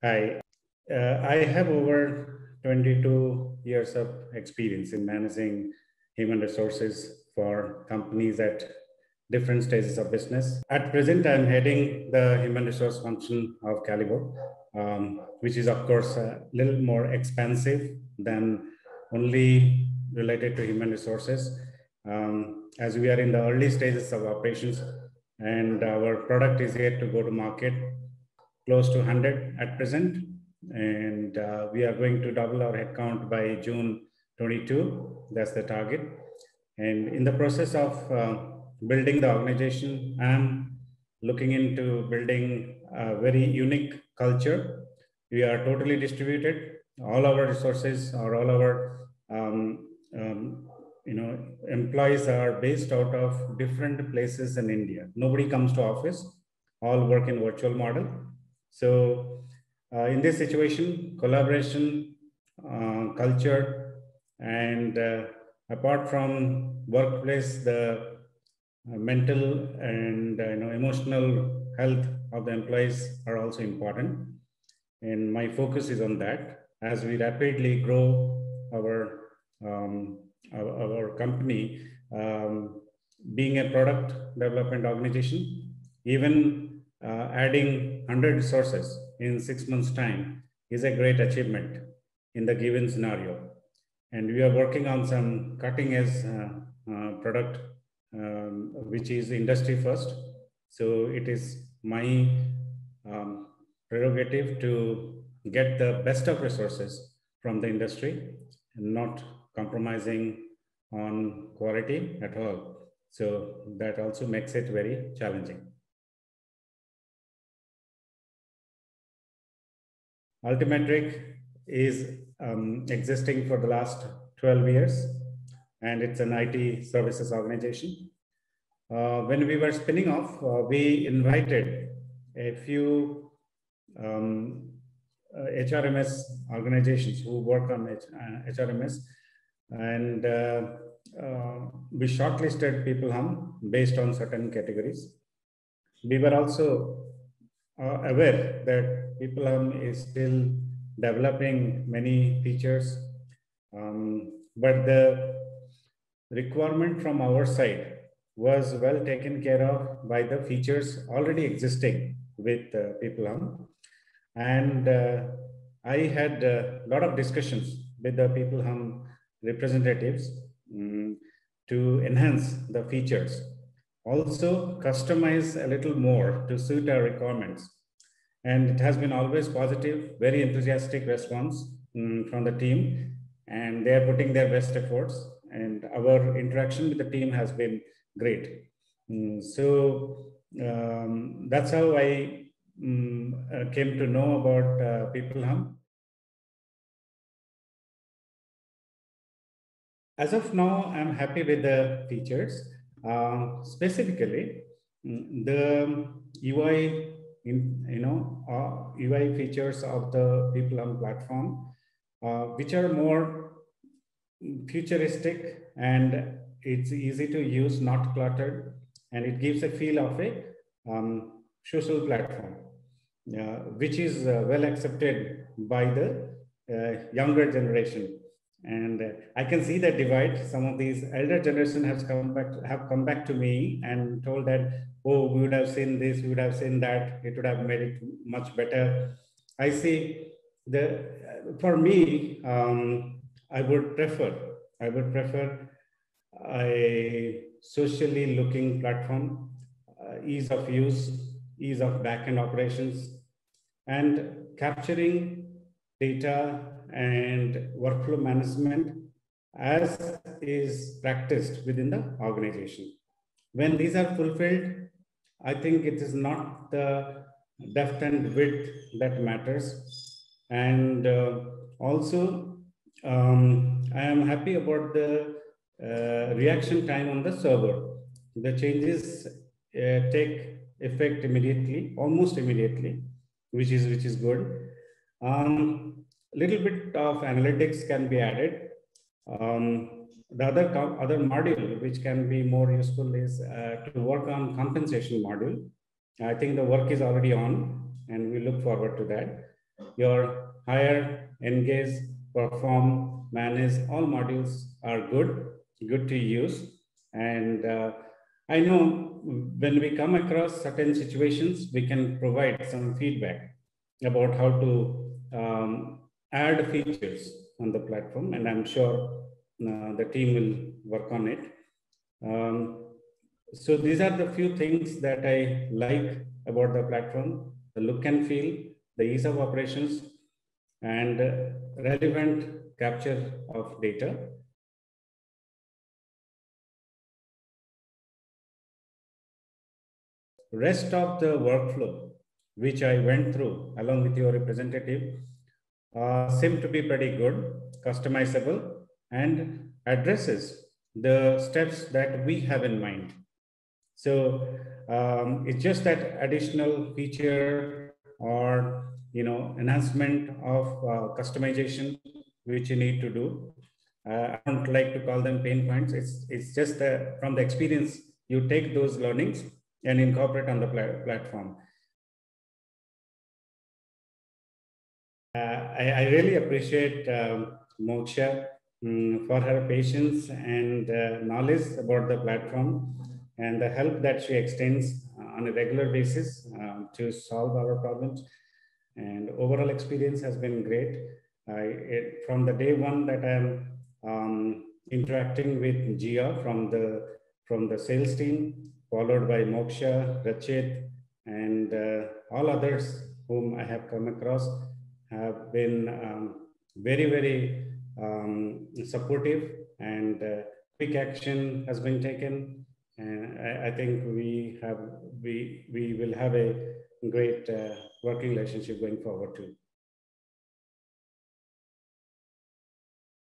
Hi, I have over 22 years of experience in managing human resources for companies at different stages of business. At present, I'm heading the human resource function of Calibre, which is, of course, a little more expansive than only related to human resources. As we are in the early stages of operations, and our product is yet to go to market close to 100 at present. And we are going to double our headcount by June 22. That's the target. And in the process of building the organization, I'm looking into building a very unique culture. We are totally distributed. All our resources or all our employees are based out of different places in India. Nobody comes to office. All work in virtual model. So, in this situation, collaboration, culture, and apart from workplace, the mental and emotional health of the employees are also important. And my focus is on that as we rapidly grow our company. Being a product development organization, even adding 100 resources in 6 months' time is a great achievement in the given scenario. And we are working on some cutting edge product, which is industry first. So it is my prerogative to get the best of resources from the industry and not compromising on quality at all. So that also makes it very challenging. Altimetric is existing for the last 12 years, and it's an IT services organization. When we were spinning off, we invited a few HRMS organizations who work on HRMS, and we shortlisted PeopleHum based on certain categories. We were also aware that PeopleHum is still developing many features, but the requirement from our side was well taken care of by the features already existing with PeopleHum. And I had a lot of discussions with the PeopleHum representatives to enhance the features. Also customize a little more to suit our requirements. And it has been always positive, very enthusiastic response from the team. And they are putting their best efforts. And our interaction with the team has been great. So that's how I came to know about PeopleHum. As of now, I'm happy with the features. Specifically, the UI, UI features of the PeopleHum platform, which are more futuristic and it's easy to use, not cluttered, and it gives a feel of a social platform, which is well accepted by the younger generation. And I can see that divide. Some of these elder generation have come back to me and told that, oh, we would have seen this, we would have seen that, it would have made it much better. I see for me, I would prefer a socially looking platform, ease of use, ease of backend operations, and capturing data and workflow management as is practiced within the organization. When these are fulfilled, I think it is not the depth and width that matters. And also, I am happy about the reaction time on the server. The changes take effect immediately, almost immediately, which is good. Little bit of analytics can be added. The other module which can be more useful is to work on compensation module. I think the work is already on, and we look forward to that. your hire, engage, perform, manage, all modules are good to use. And I know when we come across certain situations, we can provide some feedback about how to add features on the platform, and I'm sure the team will work on it. So these are the few things that I like about the platform: the look and feel, the ease of operations, and relevant capture of data. Rest of the workflow, which I went through along with your representative, seem to be pretty good, customizable, and addresses the steps that we have in mind. So it's just that additional feature or enhancement of customization which you need to do. I don't like to call them pain points. It's just from the experience, you take those learnings and incorporate on the platform. I really appreciate Moksha for her patience and knowledge about the platform and the help that she extends on a regular basis to solve our problems. And overall experience has been great. From the day one that I'm interacting with Jia from the sales team, followed by Moksha, Rachit, and all others whom I have come across, have been very, very supportive, and quick action has been taken. And I think we will have a great working relationship going forward too.